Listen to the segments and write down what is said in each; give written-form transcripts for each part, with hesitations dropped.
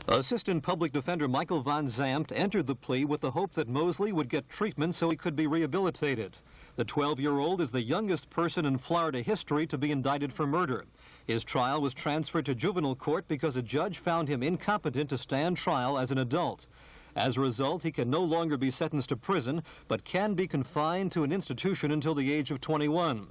Assistant Public Defender Michael von ZAMFT entered the plea with the hope that Mosley would get treatment so he could be rehabilitated. The 12-year-old is the youngest person in Florida history to be indicted for murder. His trial was transferred to juvenile court because a judge found him incompetent to stand trial as an adult. As a result, he can no longer be sentenced to prison, but can be confined to an institution until the age of 21.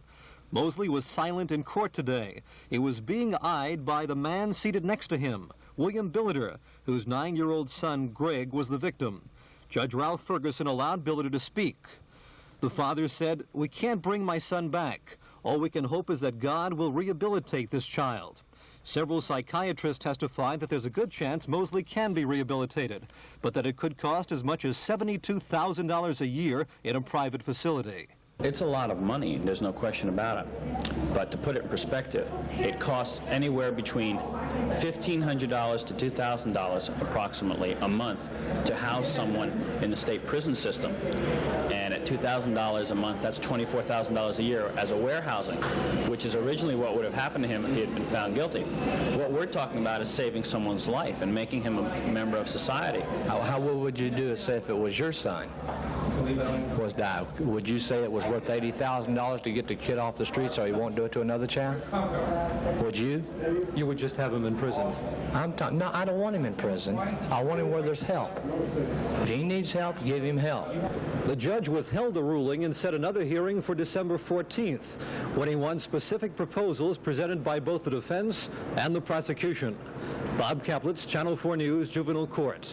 Mosley was silent in court today. He was being eyed by the man seated next to him, William Billiter, whose 9-year-old son, Greg, was the victim. Judge Ralph Ferguson allowed Billiter to speak. The father said, "We can't bring my son back. All we can hope is that God will rehabilitate this child." Several psychiatrists testified that there's a good chance Mosley can be rehabilitated, but that it could cost as much as $72,000 a year in a private facility. It's a lot of money, there's no question about it. But to put it in perspective, it costs anywhere between $1,500 to $2,000 approximately a month to house someone in the state prison system. And at $2,000 a month, that's $24,000 a year as a warehousing, which is originally what would have happened to him if he had been found guilty. What we're talking about is saving someone's life and making him a member of society. How would you do it, say, if it was your son was died? Would you say it was worth $80,000 to get the kid off the street so he won't do it to another child? Would you? You would just have him in prison. No, I don't want him in prison. I want him where there's help. If he needs help, give him help. The judge withheld the ruling and set another hearing for December 14th, when he wants specific proposals presented by both the defense and the prosecution. Bob Kaplitz, Channel 4 News, Juvenile Court.